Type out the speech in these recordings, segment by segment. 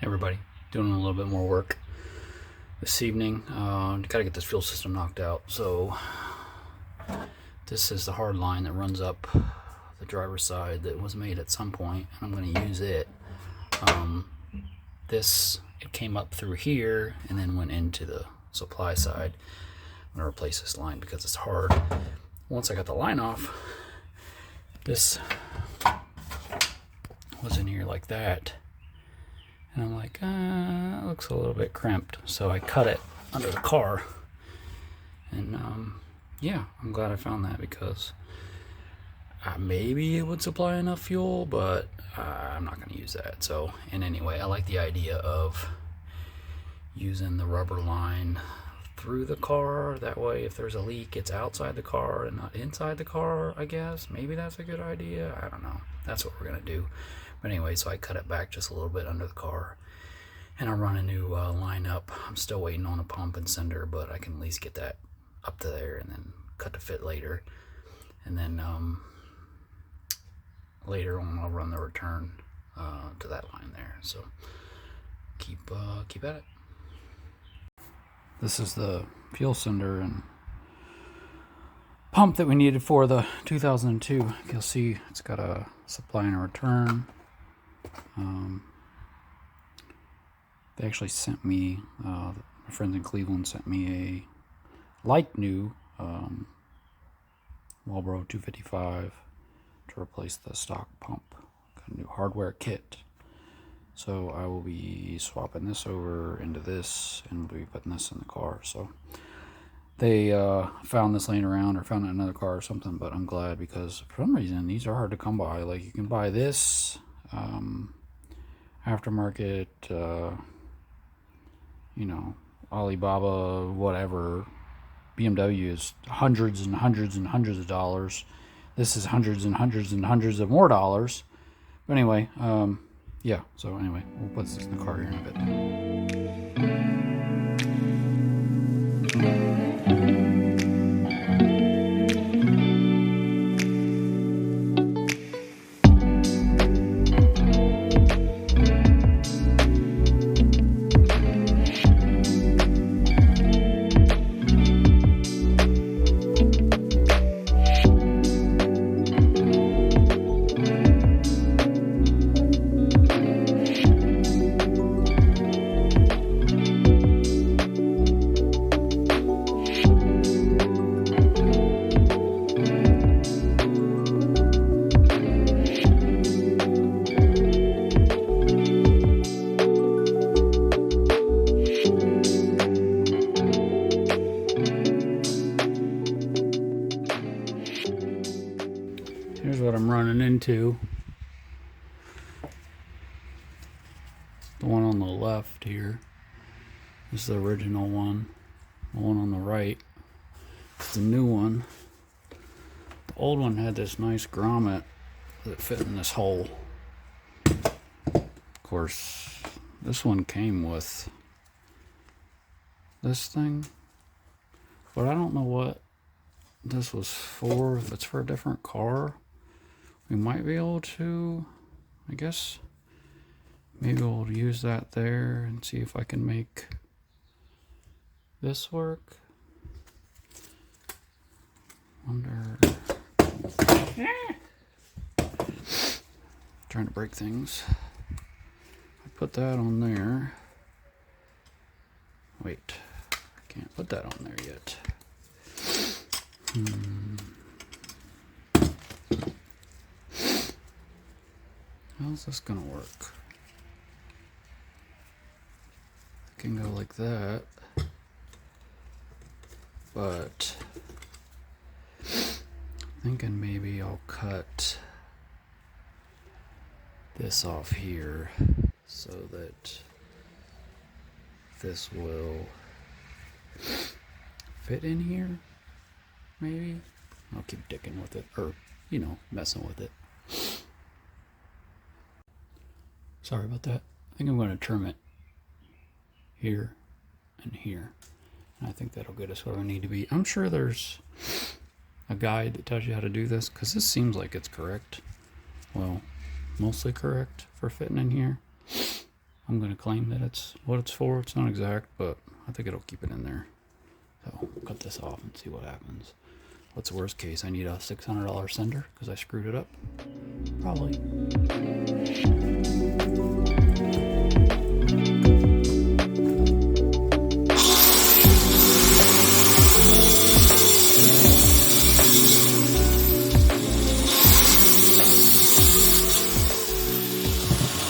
Everybody, doing a little bit more work this evening. Gotta get this fuel system knocked out. So this is the hard line that runs up the driver's side that was made at some point, and I'm going to use it. It came up through here and then went into the supply side. I'm going to replace this line because it's hard. Once I got the line off, this was in here like that. And I'm like, it looks a little bit crimped. So I cut it under the car. And yeah, I'm glad I found that because maybe it would supply enough fuel, but I'm not going to use that. So, and anyway, I like the idea of using the rubber line through the car. That way, if there's a leak, it's outside the car and not inside the car, I guess. Maybe that's a good idea. I don't know. That's what we're going to do. But anyway, so I cut it back just a little bit under the car. And I'll run a new line up. I'm still waiting on a pump and sender, but I can at least get that up to there and then cut the fit later. And then later on, I'll run the return to that line there. So keep at it. This is the fuel sender and pump that we needed for the 2002. You'll see it's got a supply and a return. They actually sent me, my friends in Cleveland sent me a like new Marlboro 255 to replace the stock pump. Got a new hardware kit. So I will be swapping this over into this and we'll be putting this in the car. So they found this laying around or found it in another car or something, but I'm glad because for some reason these are hard to come by. Like you can buy this aftermarket, Alibaba, whatever. BMW is hundreds and hundreds and hundreds of dollars. This is hundreds and hundreds and hundreds of more dollars. But anyway, yeah, so anyway, we'll put this in the car here in a bit. Here's what I'm running into. The one on the left here is the original one. The one on the right is the new one. The old one had this nice grommet that fit in this hole. Of course, this one came with this thing, but I don't know what this was for. If it's for a different car, we might be able to, I guess, maybe we'll use that there and see if I can make this work. Wonder. Trying to break things. I put that on there. Wait, I can't put that on there yet. How's this gonna work? I can go like that, but thinking maybe I'll cut this off here so that this will fit in here. Maybe I'll keep dicking with it, or messing with it. Sorry about that. I think I'm going to trim it here and here. And I think that'll get us where we need to be. I'm sure there's a guide that tells you how to do this, because this seems like it's correct. Well, mostly correct for fitting in here. I'm going to claim that it's what it's for. It's not exact, but I think it'll keep it in there. So cut this off and see what happens. What's the worst case? I need a $600 sender because I screwed it up? Probably.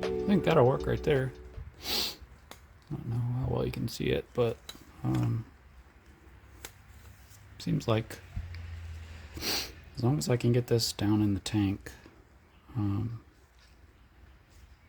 I think that'll work right there. I don't know how well you can see it, but seems like as long as I can get this down in the tank, and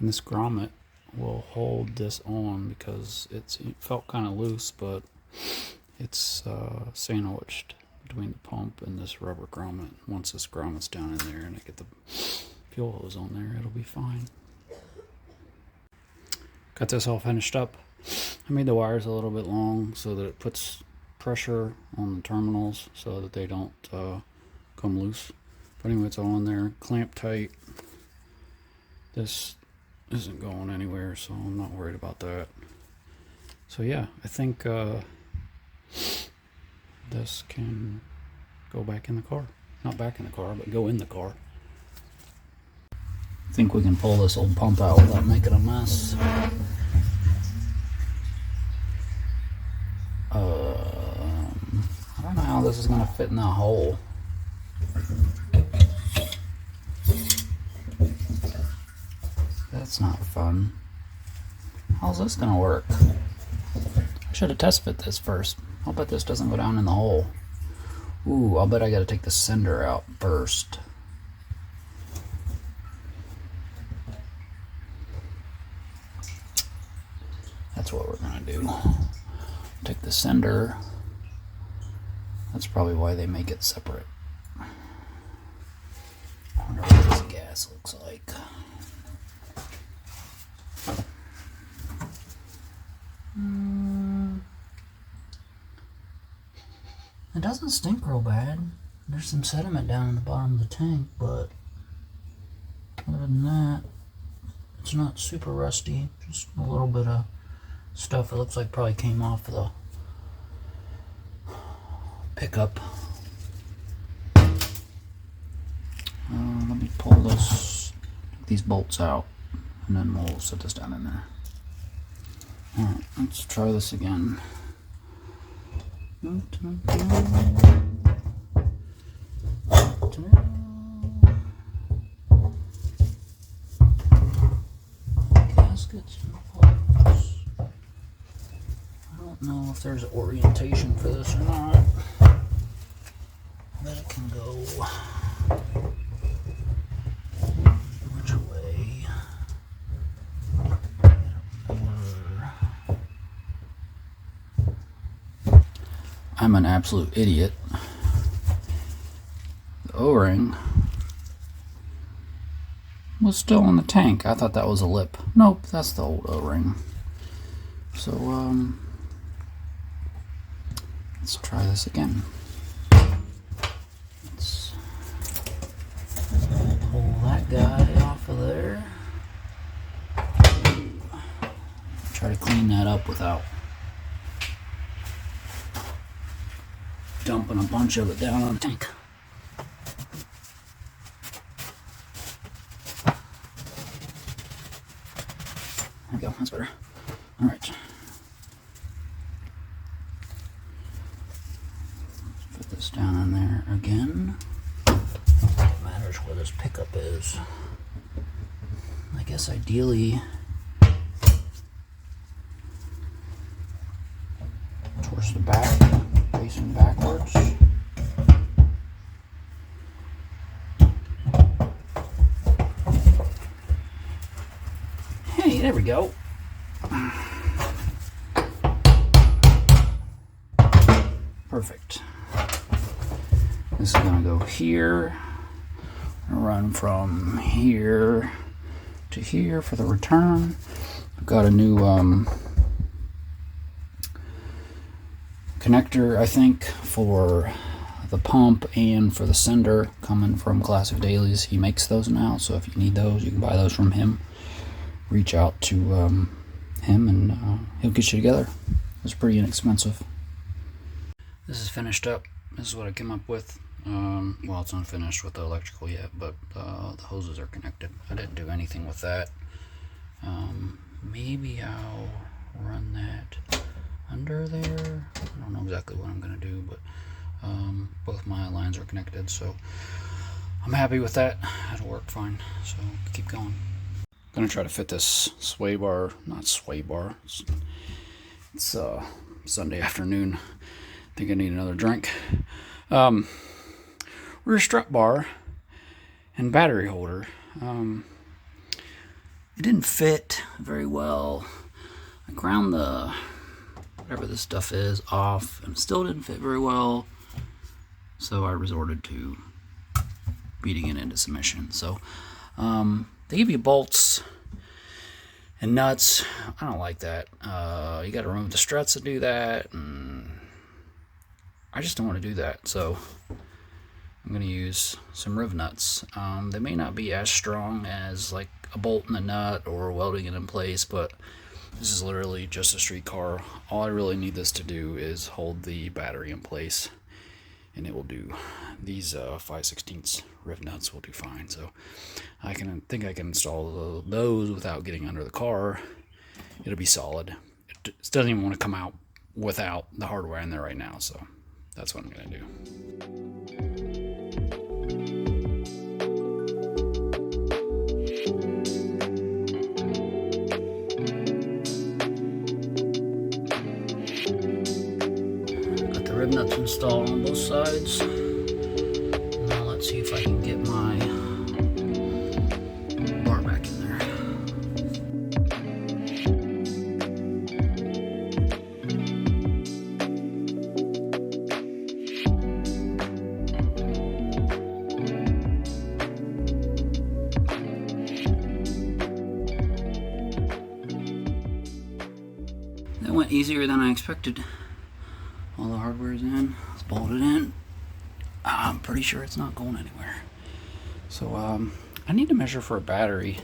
this grommet will hold this on because it felt kind of loose, but it's sandwiched between the pump and this rubber grommet. Once this grommet's down in there and I get the fuel hose on there, it'll be fine. Got this all finished up. I made the wires a little bit long so that it puts pressure on the terminals so that they don't come loose. But anyway, it's all in there, clamped tight. This isn't going anywhere, so I'm not worried about that. So yeah, I think this can go back in the car. Not back in the car, but go in the car. I think we can pull this old pump out without making a mess. I don't know how this is going to fit in that hole. That's not fun. How's this going to work? I should have test fit this first. I'll bet this doesn't go down in the hole. Ooh, I'll bet I got to take the sender out first. That's what we're going to do. Take the sender. That's probably why they make it separate. I wonder what this gas looks like. It doesn't stink real bad. There's some sediment down in the bottom of the tank, but other than that, it's not super rusty. Just a little bit of stuff. It looks like probably came off of the pickup. Let me pull these bolts out, and then we'll set this down in there. Alright, let's try this again. Gaskets and bolts. I don't know if there's orientation for this or not, but it can go which way. I'm an absolute idiot. The O-ring was still in the tank. I thought that was a lip. Nope, that's the old O-ring. So, let's try this again. Let's pull that guy off of there. Try to clean that up without dumping a bunch of it down on the tank. There we go, that's better. Alright. Put this down in there again. It matters where this pickup is. I guess ideally towards the back, facing backwards. Hey, there we go. Perfect. This is going to go here, run from here to here for the return. I've got a new connector, I think, for the pump and for the sender coming from Classic Dailies. He makes those now, so if you need those, you can buy those from him. Reach out to him, and he'll get you together. It's pretty inexpensive. This is finished up. This is what I came up with. Well, it's unfinished with the electrical yet, but the hoses are connected. I didn't do anything with that. Maybe I'll run that under there. I don't know exactly what I'm going to do, but both my lines are connected, so I'm happy with that. It'll work fine, so keep going. I'm going to try to fit this sway bar, not sway bar. It's Sunday afternoon. I think I need another drink. Rear strut bar and battery holder. It didn't fit very well. I ground the whatever this stuff is off, and it still didn't fit very well. So I resorted to beating it into submission. So they give you bolts and nuts. I don't like that. You got to remove the struts to do that, and I just don't want to do that. So I'm going to use some riv nuts. They may not be as strong as like a bolt and a nut or welding it in place, but this is literally just a street car. All I really need this to do is hold the battery in place, and it will do. These 5/16 riv nuts will do fine. So I think I can install those without getting under the car. It'll be solid. It doesn't even want to come out without the hardware in there right now, so that's what I'm going to do. Rib nuts installed on both sides. Now let's see if I can get my bar back in there. That went easier than I expected. All the hardware's in, it's bolted in. I'm pretty sure it's not going anywhere. So I need to measure for a battery.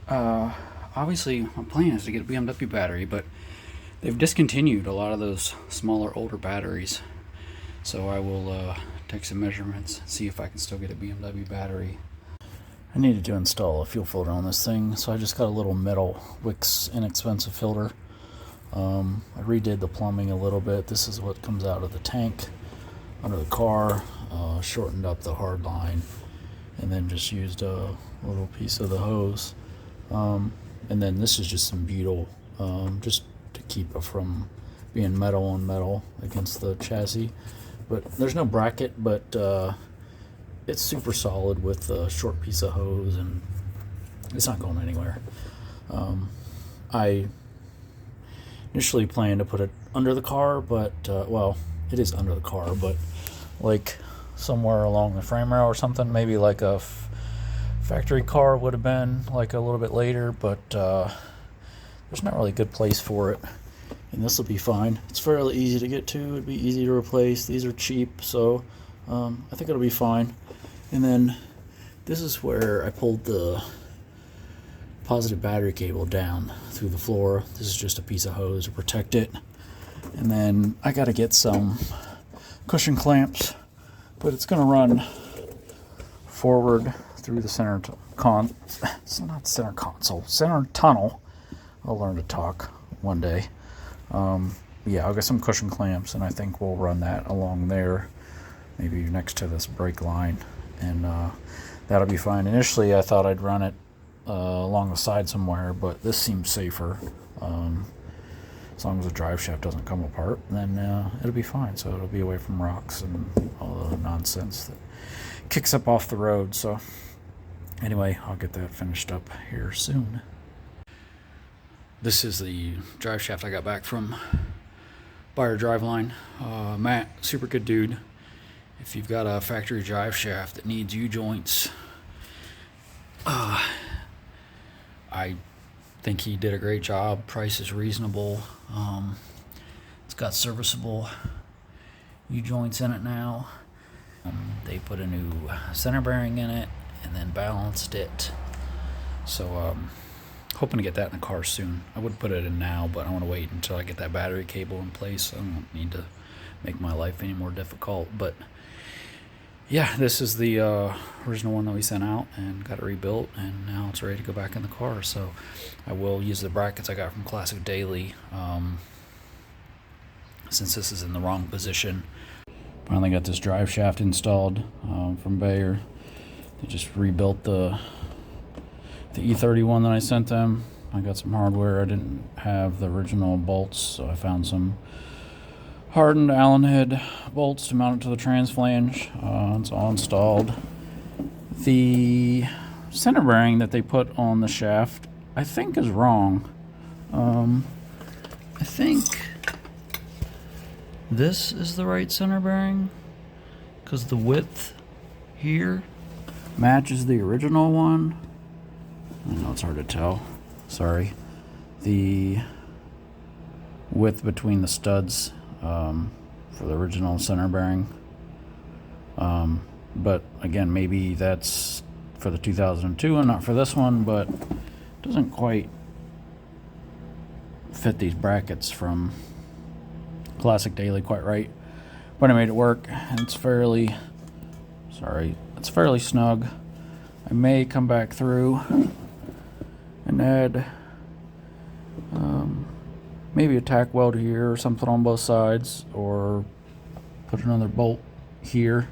Obviously my plan is to get a BMW battery, but they've discontinued a lot of those smaller, older batteries. So I will take some measurements, see if I can still get a BMW battery. I needed to install a fuel filter on this thing, so I just got a little metal Wix inexpensive filter. I redid the plumbing a little bit. This is what comes out of the tank under the car. Shortened up the hard line, and then just used a little piece of the hose. And then this is just some butyl, just to keep it from being metal on metal against the chassis. But there's no bracket, but it's super solid with a short piece of hose, and it's not going anywhere. I initially planned to put it under the car, but well, it is under the car, but like somewhere along the frame rail or something. Maybe like a factory car would have been like a little bit later, but there's not really a good place for it, and this will be fine. It's fairly easy to get to. It'd be easy to replace. These are cheap, so I think it'll be fine. And then this is where I pulled the positive battery cable down through the floor. This is just a piece of hose to protect it. And then I got to get some cushion clamps, but it's going to run forward through the center center tunnel. I'll learn to talk one day. Yeah, I'll get some cushion clamps, and I think we'll run that along there, maybe next to this brake line, and that'll be fine. Initially I thought I'd run it along the side somewhere, but this seems safer. As long as the drive shaft doesn't come apart, then it'll be fine. So it'll be away from rocks and all the nonsense that kicks up off the road. So anyway, I'll get that finished up here soon. This is the drive shaft I got back from Buyer Driveline. Matt, super good dude. If you've got a factory drive shaft that needs U-joints, I think he did a great job. Price is reasonable. It's got serviceable U-joints in it now. They put a new center bearing in it and then balanced it. So hoping to get that in the car soon. I would put it in now, but I want to wait until I get that battery cable in place. I don't need to make my life any more difficult. But yeah, this is the original one that we sent out and got it rebuilt, and now it's ready to go back in the car. So I will use the brackets I got from Classic Daily, since this is in the wrong position. Finally got this drive shaft installed from Bayer. They just rebuilt the E31 that I sent them. I got some hardware. I didn't have the original bolts, so I found some hardened Allen head bolts to mount it to the trans flange. It's all installed. The center bearing that they put on the shaft, I think, is wrong. I think this is the right center bearing, because the width here matches the original one. I know it's hard to tell. Sorry. The width between the studs for the original center bearing. But again, maybe that's for the 2002 and not for this one, but it doesn't quite fit these brackets from Classic Daily quite right. But I made it work, and it's fairly snug. I may come back through and add maybe a tack weld here or something on both sides, or put another bolt here,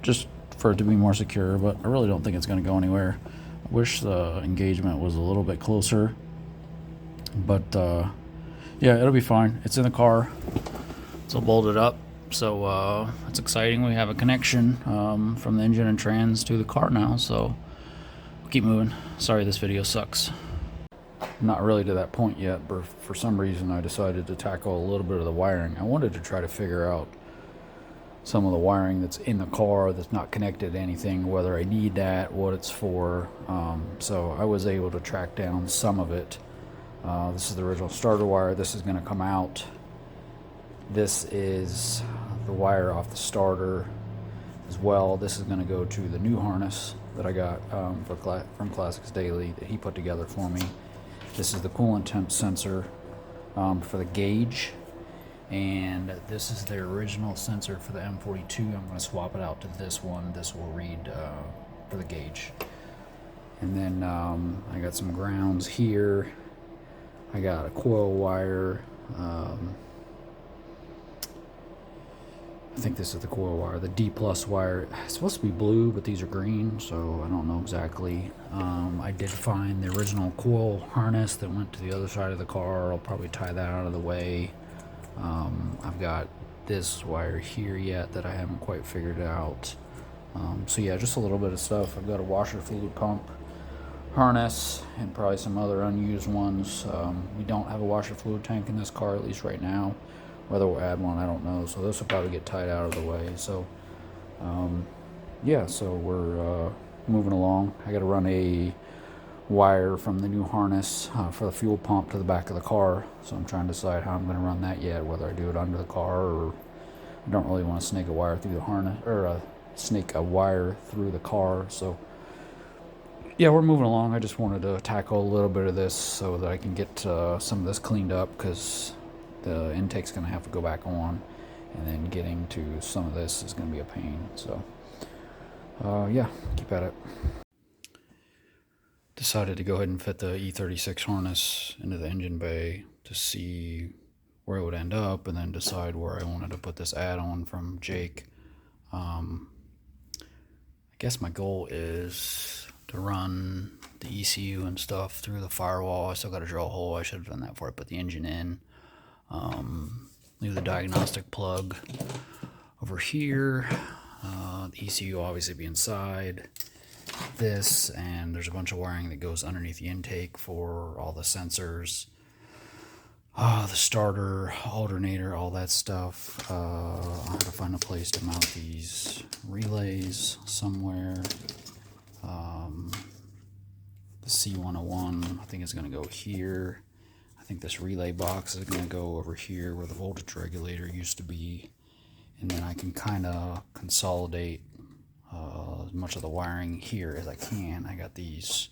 just for it to be more secure, but I really don't think it's going to go anywhere. I wish the engagement was a little bit closer, but yeah, it'll be fine. It's in the car. It's all bolted up, so it's exciting. We have a connection from the engine and trans to the car now, so we'll keep moving. Sorry this video sucks. Not really to that point yet, but for some reason I decided to tackle a little bit of the wiring. I wanted to try to figure out some of the wiring that's in the car that's not connected to anything, whether I need that, what it's for. So I was able to track down some of it. This is the original starter wire. This is going to come out. This is the wire off the starter as well. This is going to go to the new harness that I got from Classics Daily that he put together for me. This is the coolant temp sensor for the gauge, and this is the original sensor for the M42. I'm going to swap it out to this one. This will read for the gauge. And then I got some grounds here. I got a coil wire. I think this is the coil wire, the D plus wire. It's supposed to be blue, but these are green, so I don't know exactly. I did find the original coil harness that went to the other side of the car. I'll probably tie that out of the way. I've got this wire here yet that I haven't quite figured out. So yeah, just a little bit of stuff. I've got a washer fluid pump harness and probably some other unused ones. We don't have a washer fluid tank in this car, at least right now. Whether we'll add one, I don't know. So this will probably get tied out of the way. So yeah, so we're moving along. I got to run a wire from the new harness for the fuel pump to the back of the car. So I'm trying to decide how I'm going to run that yet, whether I do it under the car, or I don't really want to snake a wire through the harness, or snake a wire through the car. So yeah, we're moving along. I just wanted to tackle a little bit of this so that I can get some of this cleaned up, because the intake's going to have to go back on, and then getting to some of this is going to be a pain. So yeah, keep at it. Decided to go ahead and fit the E36 harness into the engine bay to see where it would end up, and then decide where I wanted to put this add-on from Jake. I guess my goal is to run the ECU and stuff through the firewall. I still got to drill a hole. I should have done that before I put the engine in. Leave the diagnostic plug over here. The ECU will obviously be inside this, and there's a bunch of wiring that goes underneath the intake for all the sensors, the starter, alternator, all that stuff. I'll have to find a place to mount these relays somewhere. The C101 I think is going to go here. I think this relay box is going to go over here where the voltage regulator used to be, and then I can kind of consolidate as much of the wiring here as I can. I got these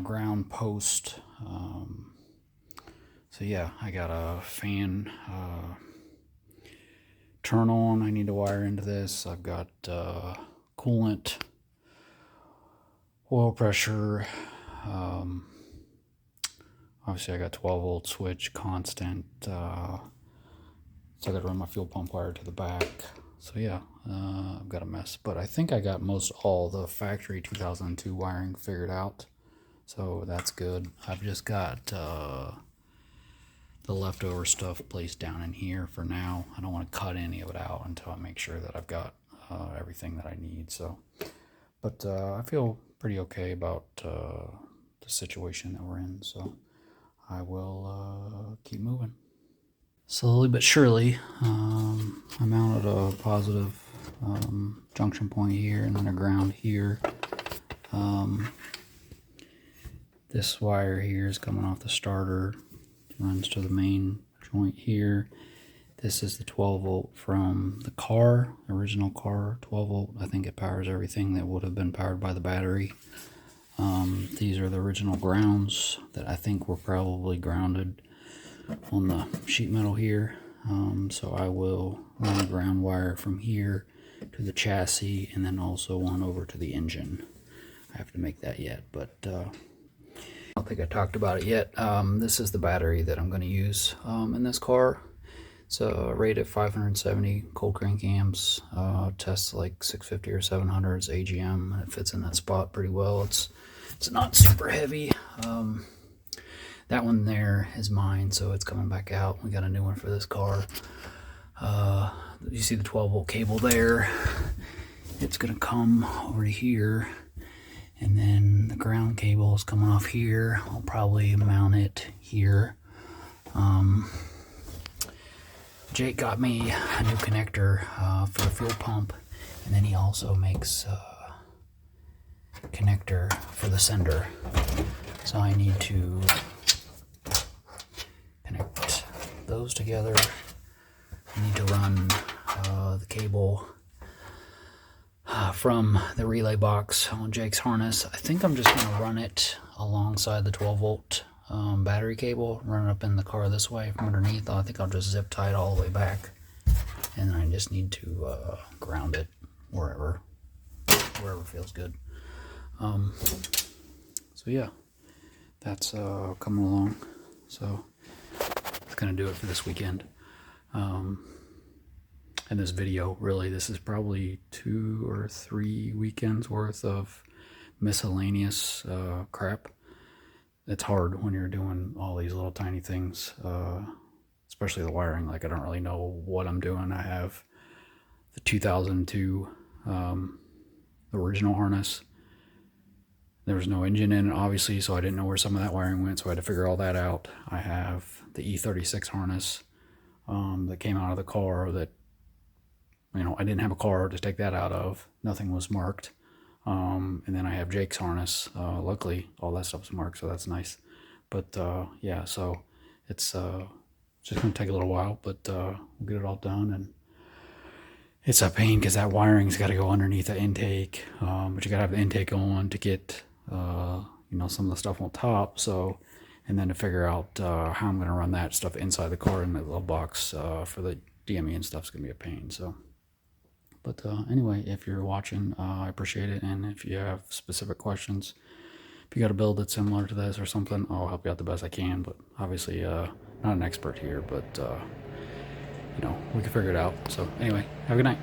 ground post. So yeah, I got a fan turn on I need to wire into this. I've got coolant, oil pressure, obviously I got 12 volt switch constant, so I got to run my fuel pump wire to the back. So yeah, I've got a mess, but I think I got most all the factory 2002 wiring figured out, so that's good. I've just got the leftover stuff placed down in here for now. I don't want to cut any of it out until I make sure that I've got everything that I need. So, but I feel pretty okay about the situation that we're in, so I will keep moving. Slowly but surely, I mounted a positive junction point here and then a ground here. This wire here is coming off the starter, runs to the main joint here. This is the 12 volt from the car, original car, 12 volt. I think it powers everything that would have been powered by the battery. These are the original grounds that I think were probably grounded on the sheet metal here. So I will run a ground wire from here to the chassis and then also one over to the engine. I have to make that yet, but I don't think I talked about it yet. This is the battery that I'm going to use in this car. It's rated 570 cold crank amps, tests like 650 or 700. It's AGM, and it fits in that spot pretty well. It's not super heavy. That one there is mine, so it's coming back out. We got a new one for this car. You see the 12 volt cable there. It's gonna come over to here, and then the ground cable is coming off here. I'll probably mount it here. Jake got me a new connector for the fuel pump, and then he also makes a connector for the sender. So I need to connect those together. I need to run the cable from the relay box on Jake's harness. I think I'm just going to run it alongside the 12 volt battery cable, run it up in the car this way from underneath. I think I'll just zip tie it all the way back, and then I just need to ground it wherever feels good. So yeah, that's coming along. So that's gonna do it for this weekend. And this video, really, this is probably 2 or 3 weekends worth of miscellaneous crap. It's hard when you're doing all these little tiny things, especially the wiring. Like, I don't really know what I'm doing. I have the 2002 original harness. There was no engine in it, obviously, so I didn't know where some of that wiring went, so I had to figure all that out. I have the E36 harness that came out of the car that, you know, I didn't have a car to take that out of. Nothing was marked. And then I have Jake's harness. Luckily, all that stuff's marked, so that's nice. But yeah, so it's just going to take a little while, but we'll get it all done. And it's a pain because that wiring's got to go underneath the intake, but you got to have the intake on to get you know, some of the stuff on top. So, and then to figure out how I'm going to run that stuff inside the car in that little box for the DME and stuff's going to be a pain. So, but anyway, if you're watching, I appreciate it. And if you have specific questions, if you got a build that's similar to this or something, I'll help you out the best I can. But obviously, not an expert here, but you know, we can figure it out. So anyway, have a good night.